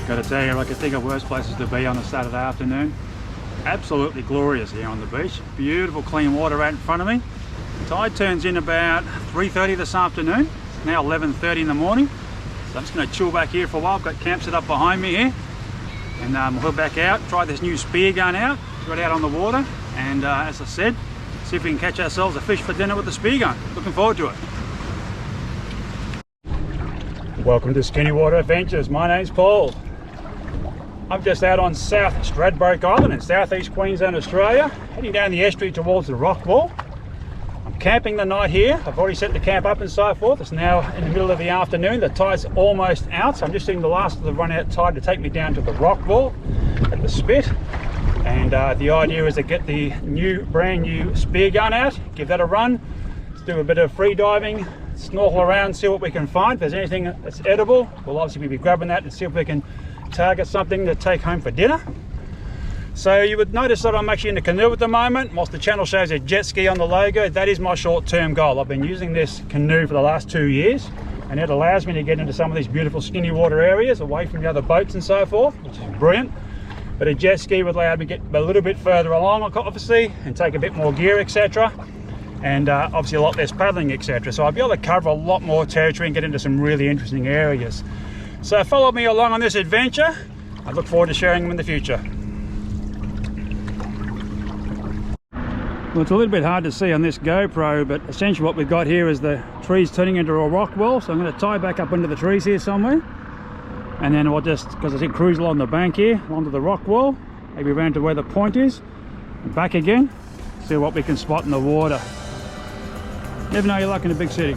Gotta tell you, I can think of worse places to be on a Saturday afternoon. Absolutely glorious here on the beach. Beautiful clean water right in front of me. Tide turns in about 3:30 this afternoon. It's now 11:30 in the morning. So I'm just going to chill back here for a while. I've got camp set up behind me here. And we'll head back out, try this new spear gun out, right out on the water. And as I said, see if we can catch ourselves a fish for dinner with the spear gun. Looking forward to it. Welcome to Skinny Water Adventures. My name's Paul. I'm just out on South Stradbroke Island in southeast Queensland, Australia, heading down the estuary towards the rock wall. I'm camping the night here. I've already set the camp up and so forth. It's now in the middle of the afternoon. The tide's almost out, so I'm just seeing the last of the run out tide to take me down to the rock wall at the spit. And the idea is to get the brand new spear gun out, give that a run. Let's do a bit of free diving, snorkel around, see what we can find. If there's anything that's edible, we'll obviously be grabbing that and see if we can target something to take home for dinner. So you would notice that I'm actually in a canoe at the moment. Whilst the channel shows a jet ski on the logo, that is my short-term goal. I've been using this canoe for the last 2 years, and it allows me to get into some of these beautiful skinny water areas away from the other boats and so forth, which is brilliant. But a jet ski would allow me to get a little bit further along, obviously, and take a bit more gear, etc. And obviously a lot less paddling, etc. So I'll be able to cover a lot more territory and get into some really interesting areas. So follow me along on this adventure. I look forward to sharing them in the future. Well, it's a little bit hard to see on this GoPro, but essentially what we've got here is the trees turning into a rock wall. So I'm going to tie back up into the trees here somewhere. And then we'll just, because I think cruise along the bank here, onto the rock wall, maybe around to where the point is, and back again, see what we can spot in the water. Never know your luck in a big city.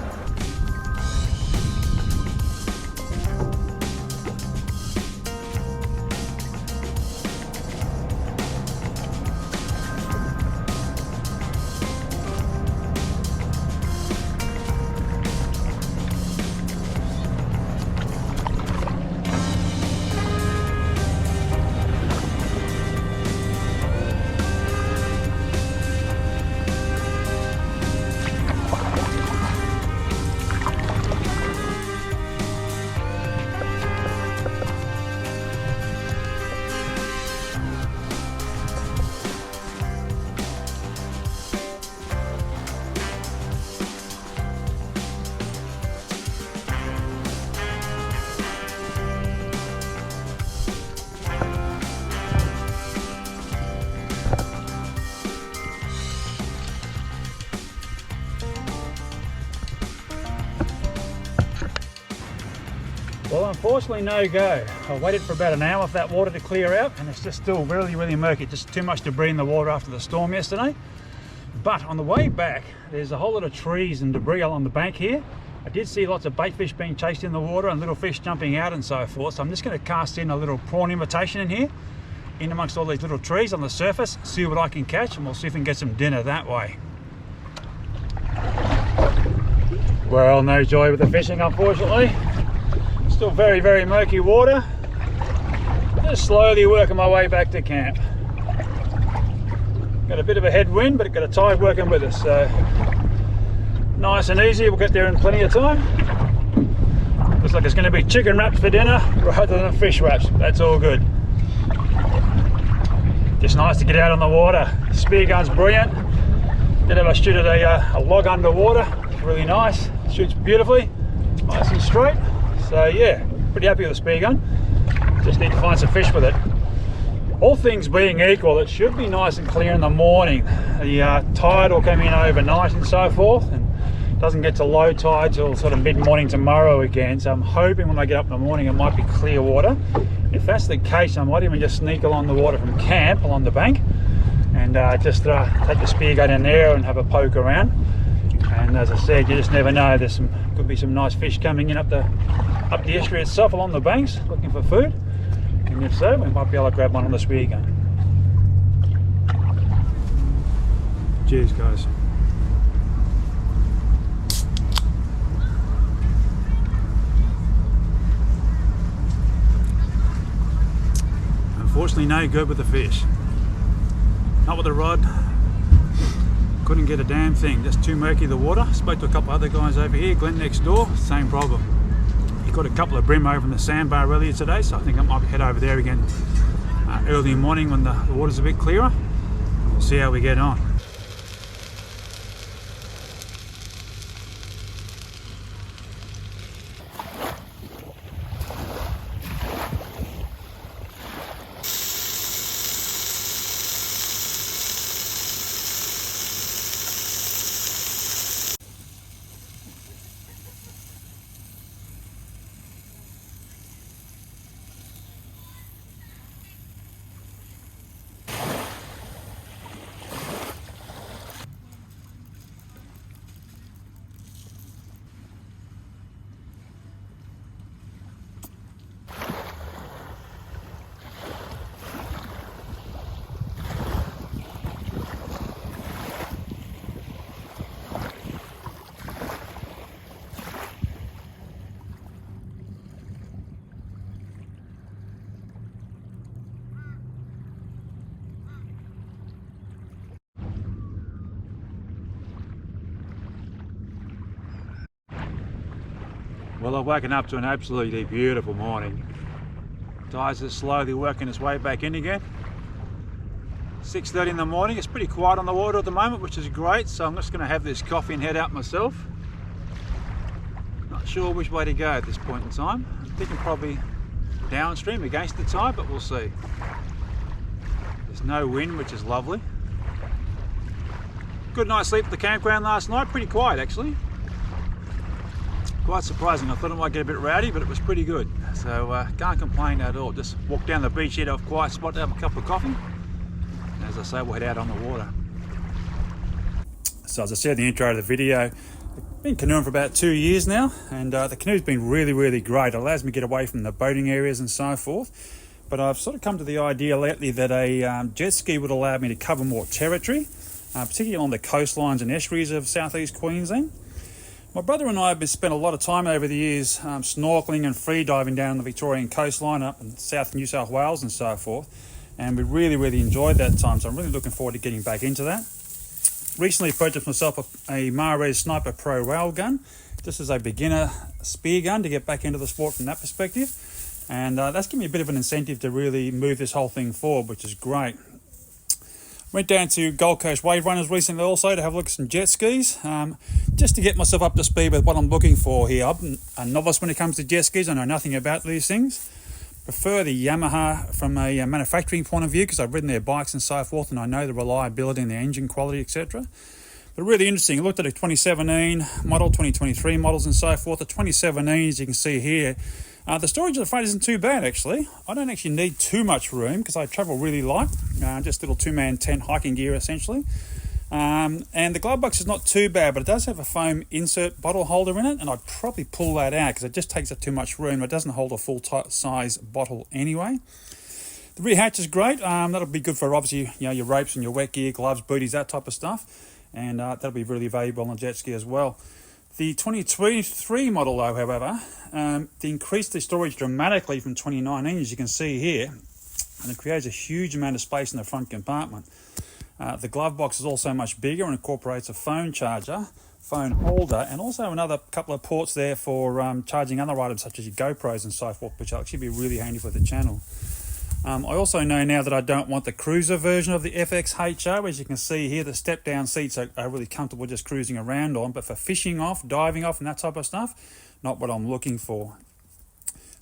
Well, unfortunately no go. I waited for about an hour for that water to clear out, and it's just still really murky. Just too much debris in the water after the storm yesterday. But on the way back, there's a whole lot of trees and debris along the bank here. I did see lots of bait fish being chased in the water and little fish jumping out and so forth. So I'm just going to cast in a little prawn invitation in here, in amongst all these little trees on the surface, see what I can catch, and we'll see if we can get some dinner that way. Well, no joy with the fishing, unfortunately. Still very murky water. Just slowly working my way back to camp. Got a bit of a headwind, but got a tide working with us, so nice and easy. We'll get there in plenty of time. Looks like it's going to be chicken wraps for dinner rather than fish wraps. That's all good. Just nice to get out on the water. The spear gun's brilliant. Did have a shoot at a log underwater. It's really nice. Shoots beautifully, nice and straight. So yeah, pretty happy with the spear gun. Just need to find some fish with it. All things being equal, it should be nice and clear in the morning. The tide will come in overnight and so forth, and doesn't get to low tide till sort of mid-morning tomorrow again. So I'm hoping when I get up in the morning it might be clear water. If that's the case, I might even just sneak along the water from camp along the bank and just take the spear gun in there and have a poke around. And as I said, you just never know. Could be some nice fish coming in up the estuary itself along the banks looking for food, and if so, we might be able to grab one on the spear gun. Cheers, guys. Unfortunately, no good with the fish. Not with the rod. Couldn't get a damn thing. Just too murky the water. Spoke to a couple other guys over here. Glenn next door, same problem. Got a couple of brim over in the sandbar earlier today, so I think I might head over there again early in the morning when the water's a bit clearer. We'll see how we get on. Well, I've woken up to an absolutely beautiful morning. Tides are slowly working its way back in again. 6:30 in the morning. It's pretty quiet on the water at the moment, which is great, so I'm just going to have this coffee and head out myself. Not sure which way to go at this point in time. I'm thinking probably downstream against the tide, but we'll see. There's no wind, which is lovely. Good night's sleep at the campground last night. Pretty quiet actually. Quite surprising. I thought it might get a bit rowdy, but it was pretty good. So can't complain at all. Just walked down the beach here to a quiet spot to have a cup of coffee. And as I say, we'll head out on the water. So as I said in the intro to the video, I've been canoeing for about 2 years now, and the canoe's been really great. It allows me to get away from the boating areas and so forth. But I've sort of come to the idea lately that a jet ski would allow me to cover more territory, particularly on the coastlines and estuaries of southeast Queensland. My brother and I have spent a lot of time over the years snorkeling and free diving down the Victorian coastline up in South New South Wales and so forth, and we really enjoyed that time, so I'm really looking forward to getting back into that. Recently purchased myself a Mares Sniper Pro railgun, just as a beginner spear gun to get back into the sport from that perspective, and that's given me a bit of an incentive to really move this whole thing forward, which is great. Went down to Gold Coast Waverunners recently also to have a look at some jet skis, just to get myself up to speed with what I'm looking for here. I'm a novice when it comes to jet skis. I know nothing about these things. Prefer the Yamaha from a manufacturing point of view because I've ridden their bikes and so forth, and I know the reliability and the engine quality, etc. But really interesting. I looked at a 2017 model, 2023 models and so forth. The 2017, as you can see here, the storage at the front isn't too bad actually. I don't actually need too much room because I travel really light, just little two-man tent hiking gear essentially. And the glove box is not too bad, but it does have a foam insert bottle holder in it, and I'd probably pull that out because it just takes up too much room. It doesn't hold a full size bottle anyway. The rear hatch is great. That'll be good for obviously your ropes and your wet gear, gloves, booties, that type of stuff, and that'll be really valuable on a jet ski as well. The 2023 model though, however, they increased the storage dramatically from 2019, as you can see here, and it creates a huge amount of space in the front compartment. The glove box is also much bigger and incorporates a phone charger, phone holder, and also another couple of ports there for charging other items such as your GoPros and so forth, which will actually be really handy for the channel. I also know now that I don't want the cruiser version of the FXHO. As you can see here, the step down seats are really comfortable just cruising around on, but for fishing off, diving off and that type of stuff, not what I'm looking for.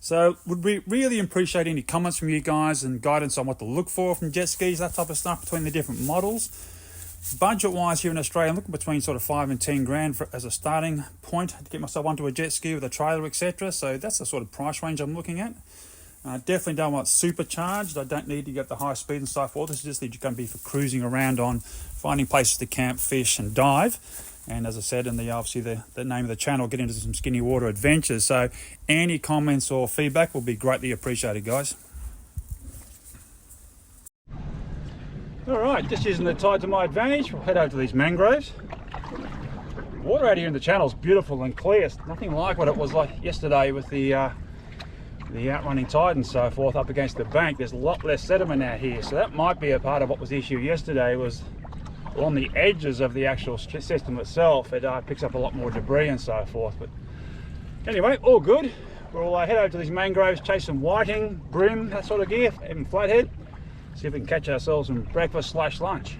So would we really appreciate any comments from you guys and guidance on what to look for from jet skis, that type of stuff between the different models. Budget wise here in Australia, I'm looking between sort of 5 and 10 grand as a starting point to get myself onto a jet ski with a trailer, etc. So that's the sort of price range I'm looking at. Definitely don't want supercharged. I don't need to get the high speed and so forth. This is just going to be for cruising around on, finding places to camp, fish and dive. And as I said in obviously the name of the channel, get into some skinny water adventures. So any comments or feedback will be greatly appreciated, guys. All right, just using the tide to my advantage, we'll head over to these mangroves. Water out here in the channel is beautiful and clear. It's nothing like what it was like yesterday with the outrunning tide and so forth up against the bank. There's a lot less sediment out here, so that might be a part of what was the issue yesterday. Was on the edges of the actual system itself, it picks up a lot more debris and so forth. But anyway, all good. We'll head over to these mangroves, chase some whiting, brim, that sort of gear, even flathead. See if we can catch ourselves some breakfast / lunch.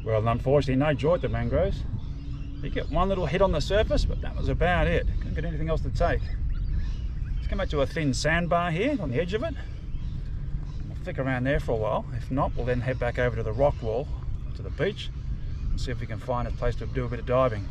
Well, unfortunately, no joy at the mangroves. You get one little hit on the surface, but that was about it. Couldn't get anything else to take. Let's come back to a thin sandbar here on the edge of it. We'll flick around there for a while. If not, we'll then head back over to the rock wall, to the beach, and see if we can find a place to do a bit of diving.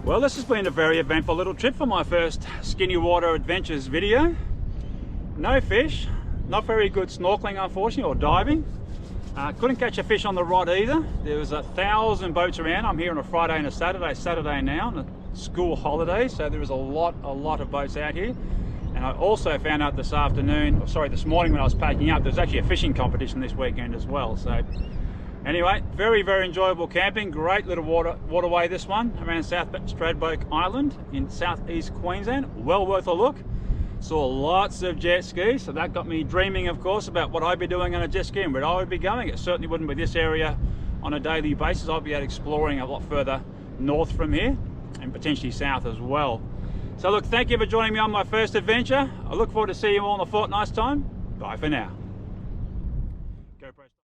Well, this has been a very eventful little trip for my first Skinny Water Adventures video. No fish, not very good snorkeling unfortunately, or diving. Couldn't catch a fish on the rod either. There was 1,000 boats around. I'm here on a Friday and a Saturday now, on a school holiday, so there was a lot of boats out here. And I also found out this morning when I was packing up, there's actually a fishing competition this weekend as well. So anyway, very enjoyable camping. Great little waterway, this one, around South Stradbroke Island in southeast Queensland. Well worth a look. Saw lots of jet skis, so that got me dreaming, of course, about what I'd be doing on a jet ski and where I would be going. It certainly wouldn't be this area on a daily basis. I'd be out exploring a lot further north from here and potentially south as well. So look, thank you for joining me on my first adventure. I look forward to seeing you all in a fortnight's time. Bye for now.